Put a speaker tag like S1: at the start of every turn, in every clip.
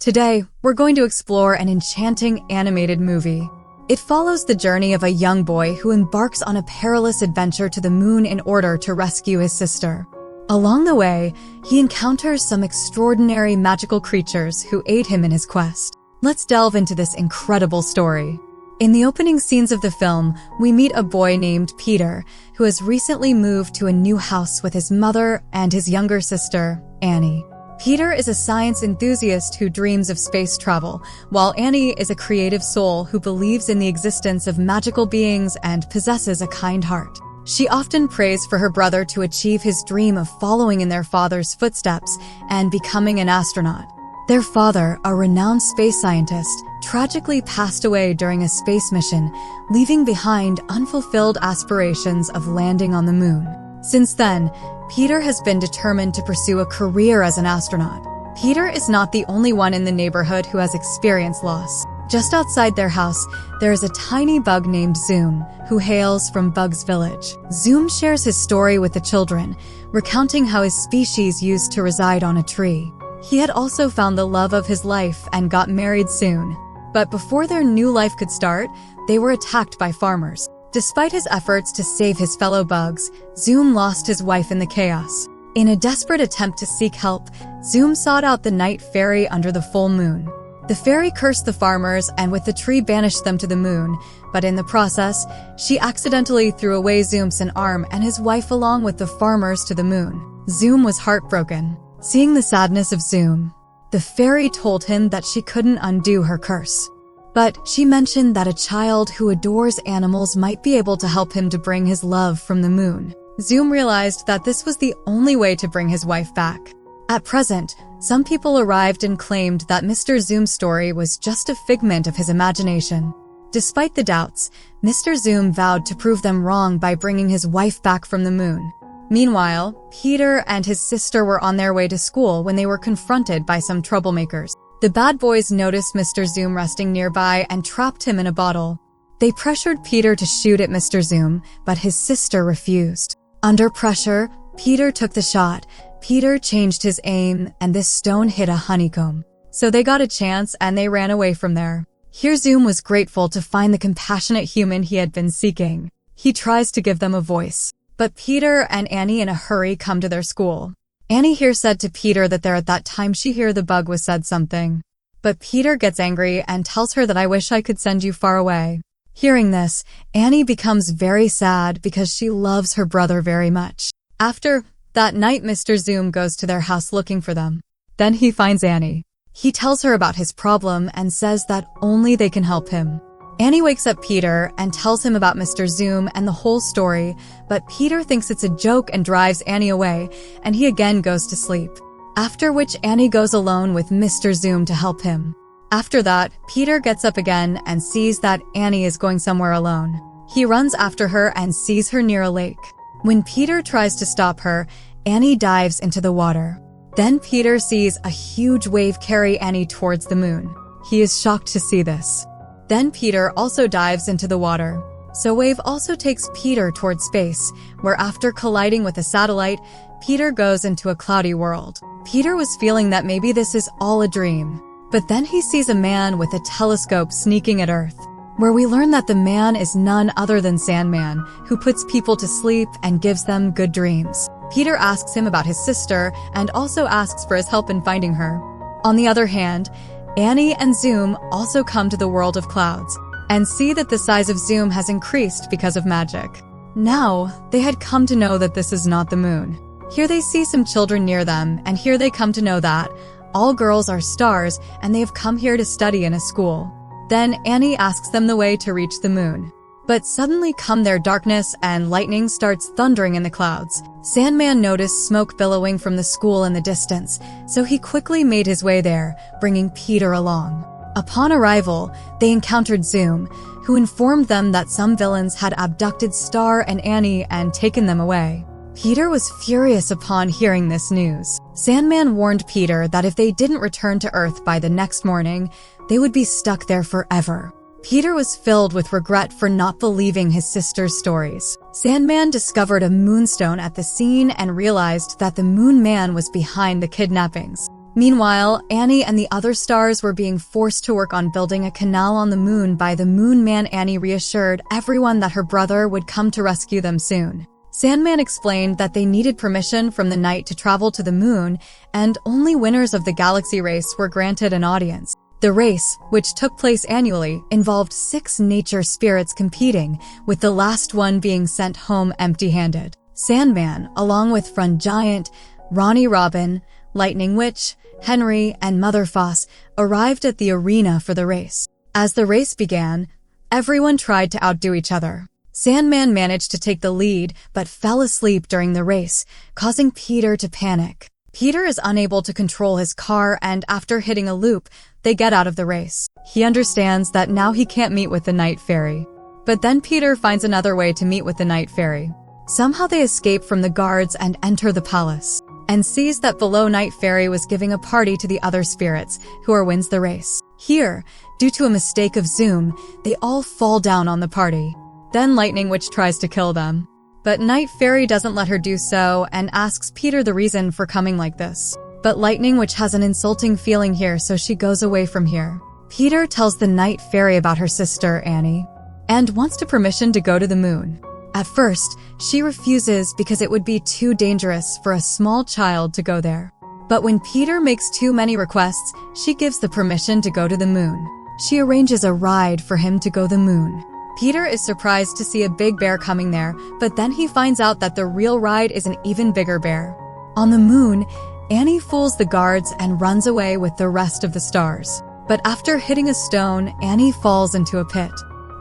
S1: Today, we're going to explore an enchanting animated movie. It follows the journey of a young boy who embarks on a perilous adventure to the moon in order to rescue his sister. Along the way, he encounters some extraordinary magical creatures who aid him in his quest. Let's delve into this incredible story. In the opening scenes of the film, we meet a boy named Peter, who has recently moved to a new house with his mother and his younger sister, Annie. Peter is a science enthusiast who dreams of space travel, while Annie is a creative soul who believes in the existence of magical beings and possesses a kind heart. She often prays for her brother to achieve his dream of following in their father's footsteps and becoming an astronaut. Their father, a renowned space scientist, tragically passed away during a space mission, leaving behind unfulfilled aspirations of landing on the moon. Since then, Peter has been determined to pursue a career as an astronaut. Peter is not the only one in the neighborhood who has experienced loss. Just outside their house, there is a tiny bug named Zoom, who hails from Bug's village. Zoom shares his story with the children, recounting how his species used to reside on a tree. He had also found the love of his life and got married soon. But before their new life could start, they were attacked by farmers. Despite his efforts to save his fellow bugs, Zoom lost his wife in the chaos. In a desperate attempt to seek help, Zoom sought out the night fairy under the full moon. The fairy cursed the farmers and with the tree banished them to the moon, but in the process, she accidentally threw away Zoom's arm and his wife along with the farmers to the moon. Zoom was heartbroken. Seeing the sadness of Zoom, the fairy told him that she couldn't undo her curse. But she mentioned that a child who adores animals might be able to help him to bring his love from the moon. Zoom realized that this was the only way to bring his wife back. At present, some people arrived and claimed that Mr. Zoom's story was just a figment of his imagination. Despite the doubts, Mr. Zoom vowed to prove them wrong by bringing his wife back from the moon. Meanwhile, Peter and his sister were on their way to school when they were confronted by some troublemakers. The bad boys noticed Mr. Zoom resting nearby and trapped him in a bottle. They pressured Peter to shoot at Mr. Zoom, but his sister refused. Under pressure, Peter took the shot. Peter changed his aim, and this stone hit a honeycomb. So they got a chance and they ran away from there. Here Zoom was grateful to find the compassionate human he had been seeking. He tries to give them a voice. But Peter and Annie in a hurry come to their school. Annie here said to Peter that there at that time she hear the bug was said something. But Peter gets angry and tells her that I wish I could send you far away. Hearing this, Annie becomes very sad because she loves her brother very much. After that night, Mr. Zoom goes to their house looking for them. Then he finds Annie. He tells her about his problem and says that only they can help him. Annie wakes up Peter and tells him about Mr. Zoom and the whole story, but Peter thinks it's a joke and drives Annie away, and he again goes to sleep. After which Annie goes alone with Mr. Zoom to help him. After that, Peter gets up again and sees that Annie is going somewhere alone. He runs after her and sees her near a lake. When Peter tries to stop her, Annie dives into the water. Then Peter sees a huge wave carry Annie towards the moon. He is shocked to see this. Then Peter also dives into the water. So wave also takes Peter towards space, where after colliding with a satellite, Peter goes into a cloudy world. Peter was feeling that maybe this is all a dream. But then he sees a man with a telescope sneaking at Earth, where we learn that the man is none other than Sandman, who puts people to sleep and gives them good dreams. Peter asks him about his sister and also asks for his help in finding her. On the other hand, Annie and Zoom also come to the world of clouds and see that the size of Zoom has increased because of magic. Now, they had come to know that this is not the moon. Here they see some children near them, and here they come to know that all girls are stars and they have come here to study in a school. Then Annie asks them the way to reach the moon. But suddenly come their darkness and lightning starts thundering in the clouds. Sandman noticed smoke billowing from the school in the distance, so he quickly made his way there, bringing Peter along. Upon arrival, they encountered Zoom, who informed them that some villains had abducted Star and Annie and taken them away. Peter was furious upon hearing this news. Sandman warned Peter that if they didn't return to Earth by the next morning, they would be stuck there forever. Peter was filled with regret for not believing his sister's stories. Sandman discovered a moonstone at the scene and realized that the Moonman was behind the kidnappings. Meanwhile, Annie and the other stars were being forced to work on building a canal on the moon by the Moonman. Annie reassured everyone that her brother would come to rescue them soon. Sandman explained that they needed permission from the Night to travel to the moon, and only winners of the galaxy race were granted an audience. The race, which took place annually, involved 6 nature spirits competing, with the last one being sent home empty-handed. Sandman, along with Friend Giant, Ronnie Robin, Lightning Witch, Henry, and Mother Foss, arrived at the arena for the race. As the race began, everyone tried to outdo each other. Sandman managed to take the lead, but fell asleep during the race, causing Peter to panic. Peter is unable to control his car, and after hitting a loop, they get out of the race. He understands that now he can't meet with the Night Fairy. But then Peter finds another way to meet with the Night Fairy. Somehow they escape from the guards and enter the palace, and sees that below Night Fairy was giving a party to the other spirits, who wins the race. Here, due to a mistake of Zoom, they all fall down on the party. Then Lightning Witch tries to kill them. But Night Fairy doesn't let her do so and asks Peter the reason for coming like this. But Lightning Witch has an insulting feeling here, so she goes away from here. Peter tells the Night Fairy about her sister, Annie, and wants permission to go to the moon. At first, she refuses because it would be too dangerous for a small child to go there. But when Peter makes too many requests, she gives the permission to go to the moon. She arranges a ride for him to go to the moon. Peter is surprised to see a big bear coming there, but then he finds out that the real ride is an even bigger bear. On the moon, Annie fools the guards and runs away with the rest of the stars. But after hitting a stone, Annie falls into a pit.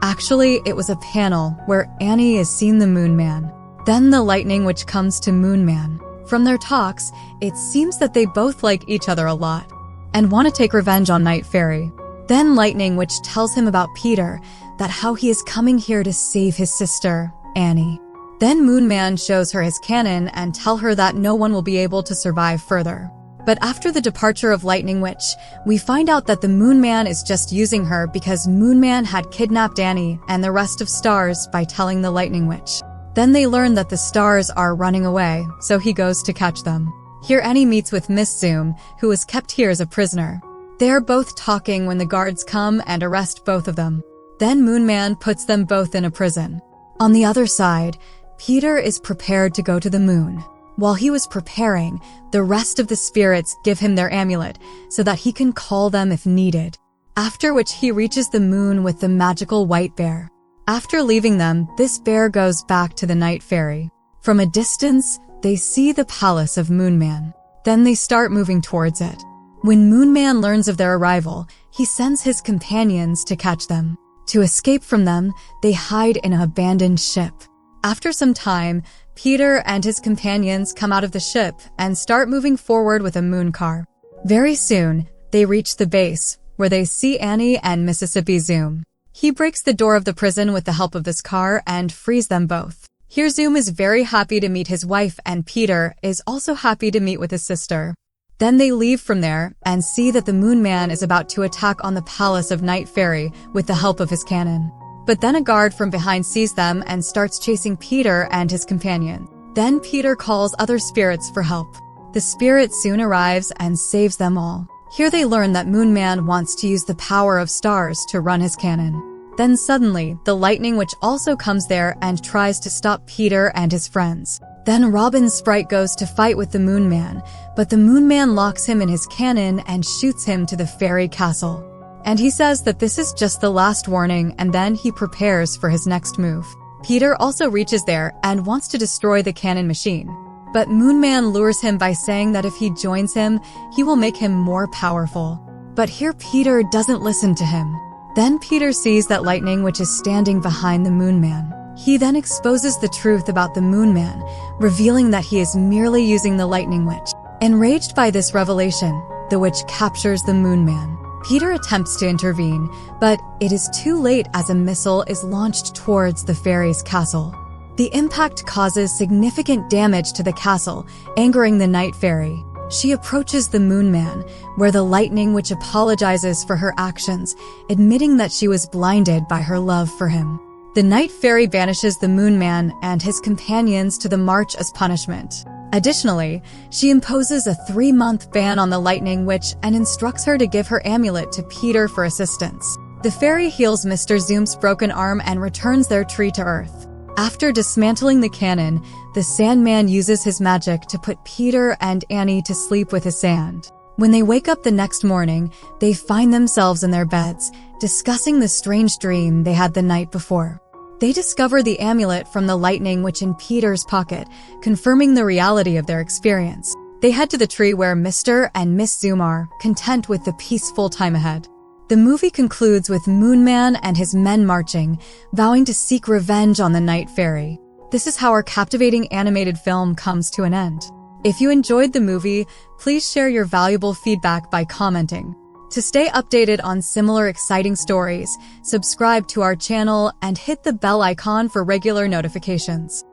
S1: Actually, it was a panel where Annie is seen the Moonman. Then the Lightning Witch comes to Moonman. From their talks, it seems that they both like each other a lot and want to take revenge on Night Fairy. Then Lightning Witch tells him about Peter, that how he is coming here to save his sister, Annie. Then Moonman shows her his cannon and tell her that no one will be able to survive further. But after the departure of Lightning Witch, we find out that the Moonman is just using her because Moonman had kidnapped Annie and the rest of stars by telling the Lightning Witch. Then they learn that the stars are running away, so he goes to catch them. Here Annie meets with Miss Zoom, who was kept here as a prisoner. They are both talking when the guards come and arrest both of them. Then Moonman puts them both in a prison. On the other side, Peter is prepared to go to the moon. While he was preparing, the rest of the spirits give him their amulet so that he can call them if needed. After which he reaches the moon with the magical white bear. After leaving them, this bear goes back to the Night Fairy. From a distance, they see the palace of Moonman. Then they start moving towards it. When Moonman learns of their arrival, he sends his companions to catch them. To escape from them, they hide in an abandoned ship. After some time, Peter and his companions come out of the ship and start moving forward with a moon car. Very soon, they reach the base, where they see Annie and Mississippi Zoom. He breaks the door of the prison with the help of this car and frees them both. Here Zoom is very happy to meet his wife, and Peter is also happy to meet with his sister. Then they leave from there and see that the Moonman is about to attack on the palace of Night Fairy with the help of his cannon. But then a guard from behind sees them and starts chasing Peter and his companion. Then Peter calls other spirits for help. The spirit soon arrives and saves them all. Here they learn that Moonman wants to use the power of stars to run his cannon. Then suddenly, the Lightning Witch also comes there and tries to stop Peter and his friends. Then Robin's sprite goes to fight with the Moonman, but the Moonman locks him in his cannon and shoots him to the fairy castle. And he says that this is just the last warning, and then he prepares for his next move. Peter also reaches there and wants to destroy the cannon machine. But Moonman lures him by saying that if he joins him, he will make him more powerful. But here Peter doesn't listen to him. Then Peter sees that Lightning Witch is standing behind the Moonman. He then exposes the truth about the Moonman, revealing that he is merely using the Lightning Witch. Enraged by this revelation, the witch captures the Moonman. Peter attempts to intervene, but it is too late as a missile is launched towards the fairy's castle. The impact causes significant damage to the castle, angering the Night Fairy. She approaches the Moonman, where the Lightning Witch apologizes for her actions, admitting that she was blinded by her love for him. The Night Fairy banishes the Moonman and his companions to the march as punishment. Additionally, she imposes a 3-month ban on the lightning witch and instructs her to give her amulet to Peter for assistance. The fairy heals Mr. Zoom's broken arm and returns their tree to Earth. After dismantling the cannon, the Sandman uses his magic to put Peter and Annie to sleep with his sand. When they wake up the next morning, they find themselves in their beds, discussing the strange dream they had the night before. They discover the amulet from the lightning witch in Peter's pocket, confirming the reality of their experience. They head to the tree where Mr. and Miss Zoom are, content with the peaceful time ahead. The movie concludes with Moonman and his men marching, vowing to seek revenge on the Night Fairy. This is how our captivating animated film comes to an end. If you enjoyed the movie, please share your valuable feedback by commenting. To stay updated on similar exciting stories, subscribe to our channel and hit the bell icon for regular notifications.